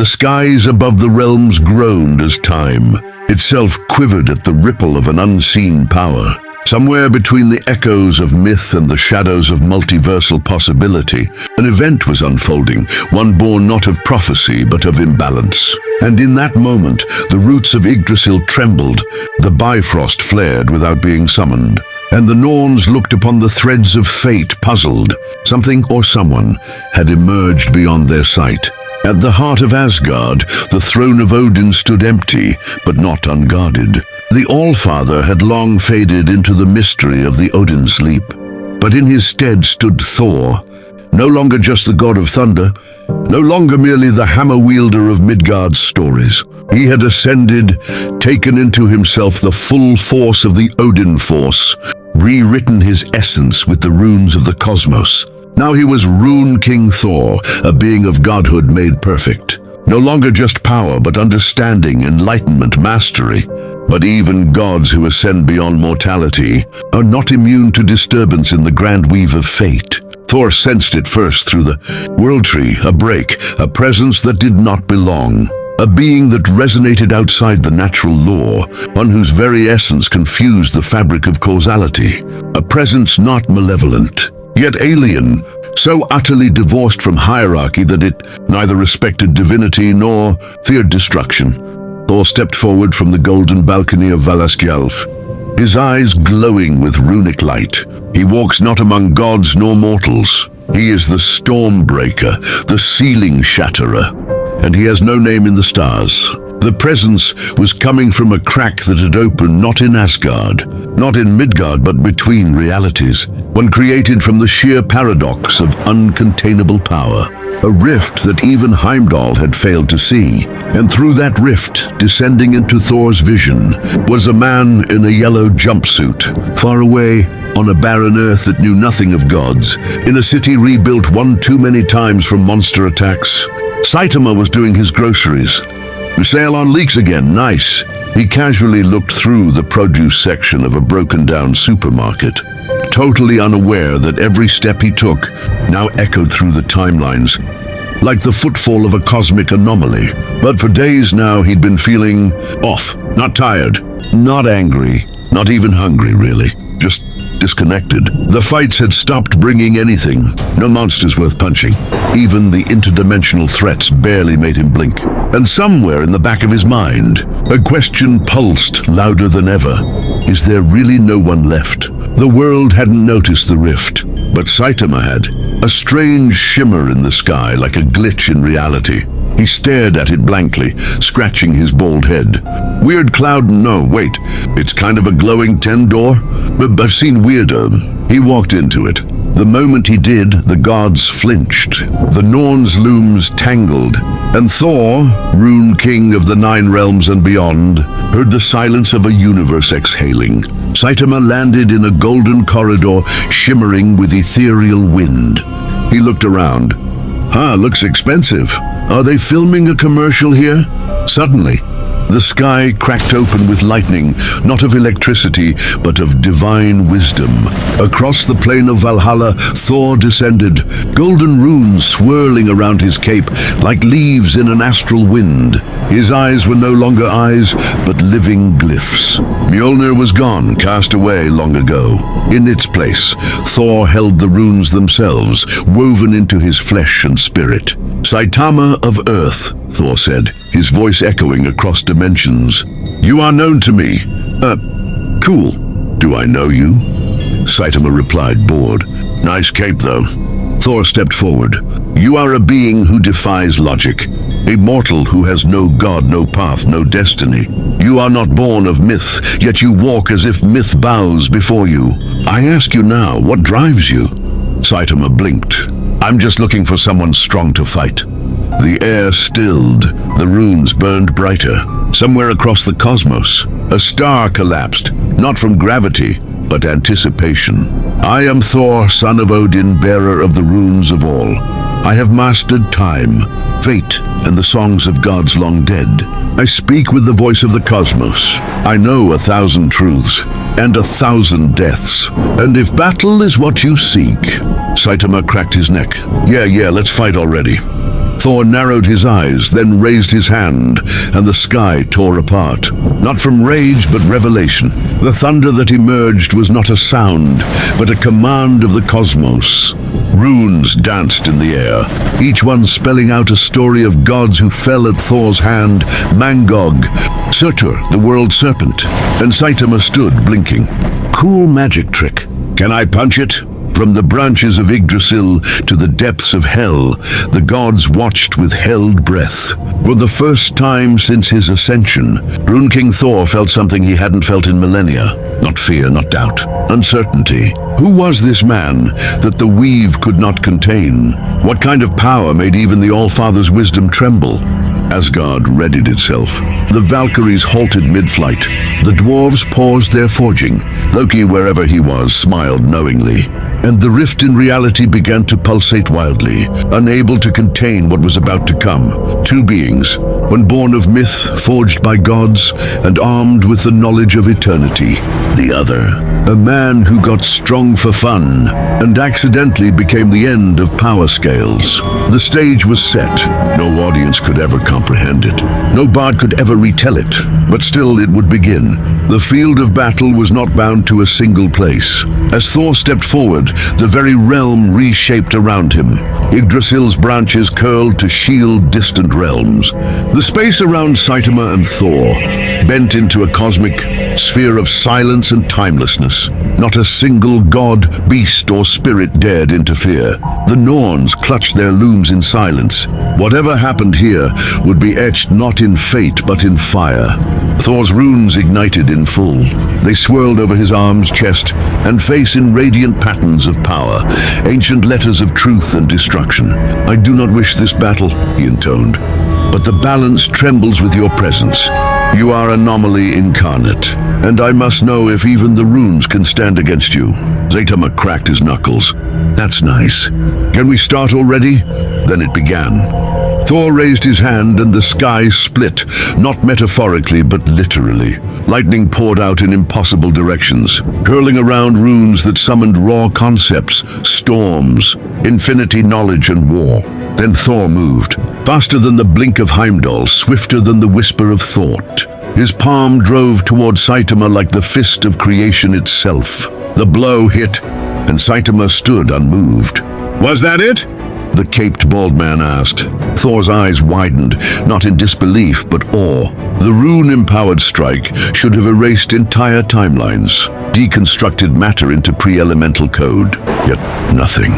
skies above the realms groaned as time itself quivered at the ripple of an unseen power. Somewhere between the echoes of myth and the shadows of multiversal possibility, an event was unfolding, one born not of prophecy but of imbalance. And in that moment, the roots of Yggdrasil trembled, the Bifrost flared without being summoned, and the Norns looked upon the threads of fate puzzled. Something or someone had emerged beyond their sight. At the heart of Asgard, the throne of Odin stood empty, but not unguarded. The Allfather had long faded into the mystery of the Odin sleep, but in his stead stood Thor, no longer just the god of thunder, no longer merely the hammer-wielder of Midgard's stories. He had ascended, taken into himself the full force of the Odin force, rewritten his essence with the runes of the cosmos. Now he was Rune King Thor, a being of godhood made perfect. No longer just power, but understanding, enlightenment, mastery. But even gods who ascend beyond mortality are not immune to disturbance in the grand weave of fate. Thor sensed it first through the world tree, a break, a presence that did not belong. A being that resonated outside the natural law, one whose very essence confused the fabric of causality. A presence not malevolent, yet alien, so utterly divorced from hierarchy that it neither respected divinity nor feared destruction. Thor stepped forward from the golden balcony of Valaskjalf, his eyes glowing with runic light. He walks not among gods nor mortals. He is the storm breaker, the ceiling shatterer, and he has no name in the stars. The presence was coming from a crack that had opened not in Asgard, not in Midgard, but between realities, one created from the sheer paradox of uncontainable power, a rift that even Heimdall had failed to see. And through that rift, descending into Thor's vision, was a man in a yellow jumpsuit, far away on a barren earth that knew nothing of gods, in a city rebuilt one too many times from monster attacks. Saitama was doing his groceries. Sale on leeks again, nice. He casually looked through the produce section of a broken-down supermarket, totally unaware that every step he took now echoed through the timelines, like the footfall of a cosmic anomaly. But for days now he'd been feeling off, not tired, not angry, not even hungry really, just disconnected. The fights had stopped bringing anything, no monsters worth punching. Even the interdimensional threats barely made him blink. And somewhere in the back of his mind, a question pulsed louder than ever. Is there really no one left? The world hadn't noticed the rift, but Saitama had. A strange shimmer in the sky, like a glitch in reality. He stared at it blankly, scratching his bald head. Weird cloud? No, wait. It's kind of a glowing 10-door? But I've seen weirder. He walked into it. The moment he did, the gods flinched. The Norns' looms tangled, and Thor, Rune King of the Nine Realms and beyond, heard the silence of a universe exhaling. Saitama landed in a golden corridor shimmering with ethereal wind. He looked around. Looks expensive. Are they filming a commercial here? Suddenly, the sky cracked open with lightning, not of electricity, but of divine wisdom. Across the plain of Valhalla, Thor descended, golden runes swirling around his cape like leaves in an astral wind. His eyes were no longer eyes, but living glyphs. Mjolnir was gone, cast away long ago. In its place, Thor held the runes themselves, woven into his flesh and spirit. Saitama of Earth, Thor said, his voice echoing across dimensions. You are known to me. Cool. Do I know you? Saitama replied, bored. Nice cape, though. Thor stepped forward. You are a being who defies logic, a mortal who has no god, no path, no destiny. You are not born of myth, yet you walk as if myth bows before you. I ask you now, what drives you? Saitama blinked. I'm just looking for someone strong to fight. The air stilled, the runes burned brighter. Somewhere across the cosmos, a star collapsed, not from gravity, but anticipation. I am Thor, son of Odin, bearer of the runes of all. I have mastered time, fate, and the songs of gods long dead. I speak with the voice of the cosmos. I know 1,000 truths, and 1,000 deaths. And if battle is what you seek... Saitama cracked his neck. Yeah, let's fight already. Thor narrowed his eyes, then raised his hand, and the sky tore apart. Not from rage, but revelation. The thunder that emerged was not a sound, but a command of the cosmos. Runes danced in the air, each one spelling out a story of gods who fell at Thor's hand: Mangog, Surtur, the world serpent, and Saitama stood, blinking. Cool magic trick. Can I punch it? From the branches of Yggdrasil to the depths of hell, the gods watched with held breath. For the first time since his ascension, Rune King Thor felt something he hadn't felt in millennia. Not fear, not doubt. Uncertainty. Who was this man that the weave could not contain? What kind of power made even the All-Father's wisdom tremble? Asgard readied itself. The Valkyries halted mid-flight. The dwarves paused their forging. Loki, wherever he was, smiled knowingly. And the rift in reality began to pulsate wildly, unable to contain what was about to come. Two beings, one born of myth, forged by gods, and armed with the knowledge of eternity. The other, a man who got strong for fun, and accidentally became the end of power scales. The stage was set. No audience could ever comprehend it. No bard could ever retell it, but still it would begin. The field of battle was not bound to a single place. As Thor stepped forward, the very realm reshaped around him. Yggdrasil's branches curled to shield distant realms. The space around Saitama and Thor bent into a cosmic sphere of silence and timelessness. Not a single god, beast, or spirit dared interfere. The Norns clutched their looms in silence. Whatever happened here would be etched not in fate but in fire. Thor's runes ignited in full. They swirled over his arms, chest, and face in radiant patterns of power, ancient letters of truth and destruction. I do not wish this battle, he intoned, but the balance trembles with your presence. You are anomaly incarnate, and I must know if even the runes can stand against you. Saitama cracked his knuckles. That's nice. Can we start already? Then it began. Thor raised his hand and the sky split, not metaphorically but literally. Lightning poured out in impossible directions, hurling around runes that summoned raw concepts, storms, infinity, knowledge, and war. Then Thor moved, faster than the blink of Heimdall, swifter than the whisper of thought. His palm drove toward Saitama like the fist of creation itself. The blow hit, and Saitama stood unmoved. Was that it? The caped bald man asked. Thor's eyes widened, not in disbelief but awe. The rune-empowered strike should have erased entire timelines, deconstructed matter into pre-elemental code. Yet nothing.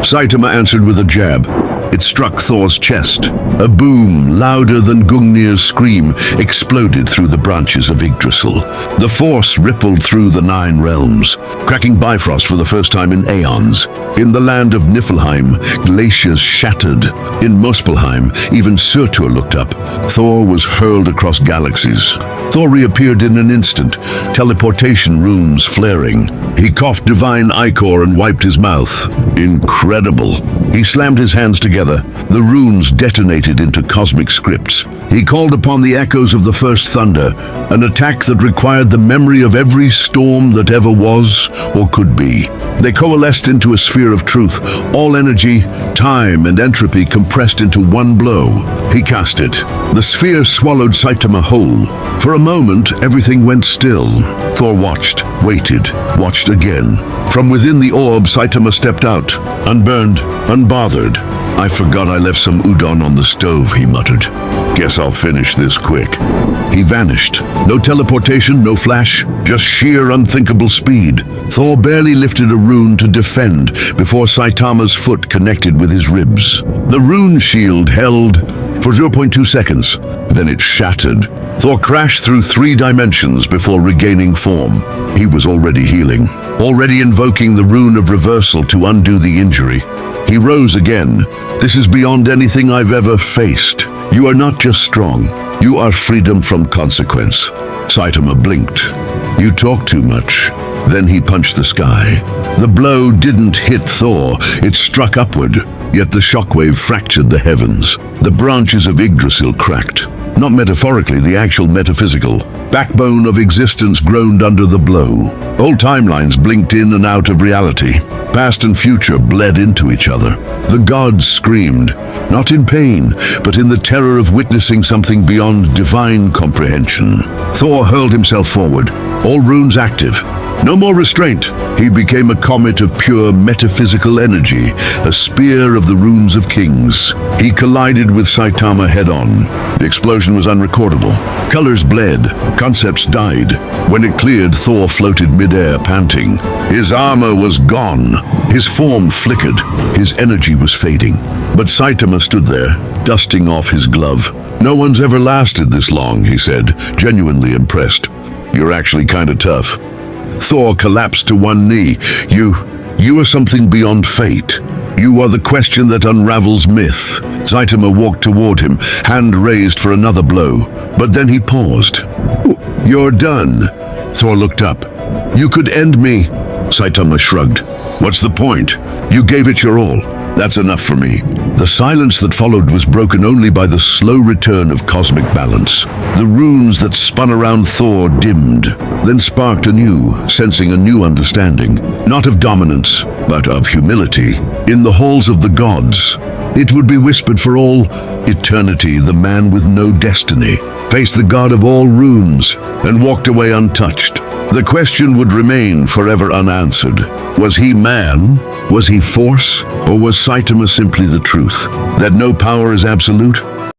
Saitama answered with a jab. It struck Thor's chest. A boom, louder than Gungnir's scream, exploded through the branches of Yggdrasil. The force rippled through the 9 realms, cracking Bifrost for the first time in aeons. In the land of Niflheim, glaciers shattered. In Muspelheim, even Surtur looked up. Thor was hurled across galaxies. Thor reappeared in an instant, teleportation runes flaring. He coughed divine ichor and wiped his mouth. Incredible. He slammed his hands together. The runes detonated into cosmic scripts. He called upon the echoes of the first thunder, an attack that required the memory of every storm that ever was or could be. They coalesced into a sphere of truth, all energy, time, and entropy compressed into one blow. He cast it. The sphere swallowed Saitama whole. For a moment, everything went still. Thor watched, waited, watched again. From within the orb, Saitama stepped out, unburned, unbothered. I forgot I left some udon on the stove, he muttered. Guess I'll finish this quick. He vanished. No teleportation, no flash, just sheer unthinkable speed. Thor barely lifted a rune to defend before Saitama's foot connected with his ribs. The rune shield held for 0.2 seconds. Then it shattered. Thor crashed through 3 dimensions before regaining form. He was already healing, already invoking the rune of reversal to undo the injury. He rose again. This is beyond anything I've ever faced. You are not just strong. You are freedom from consequence. Saitama blinked. You talk too much. Then he punched the sky. The blow didn't hit Thor. It struck upward, yet the shockwave fractured the heavens. The branches of Yggdrasil cracked. Not metaphorically, the actual metaphysical. backbone of existence groaned under the blow. Old timelines blinked in and out of reality. Past and future bled into each other. The gods screamed, not in pain, but in the terror of witnessing something beyond divine comprehension. Thor hurled himself forward, all runes active. No more restraint. He became a comet of pure metaphysical energy, a spear of the runes of kings. He collided with Saitama head-on. The explosion was unrecordable. Colors bled, concepts died. When it cleared, Thor floated mid-air, panting. His armor was gone. His form flickered. His energy was fading. But Saitama stood there, dusting off his glove. "No one's ever lasted this long," he said, genuinely impressed. "You're actually kinda tough." Thor collapsed to one knee. You are something beyond fate. You are the question that unravels myth." Saitama walked toward him, hand raised for another blow. But then he paused. "You're done." Thor looked up. "You could end me." Saitama shrugged. "What's the point? You gave it your all. That's enough for me." The silence that followed was broken only by the slow return of cosmic balance. The runes that spun around Thor dimmed, then sparked anew, sensing a new understanding, not of dominance, but of humility. In the halls of the gods, it would be whispered for all eternity, the man with no destiny faced the god of all runes and walked away untouched. The question would remain forever unanswered. Was he man? Was he force? Or was Saitama simply the truth? That no power is absolute?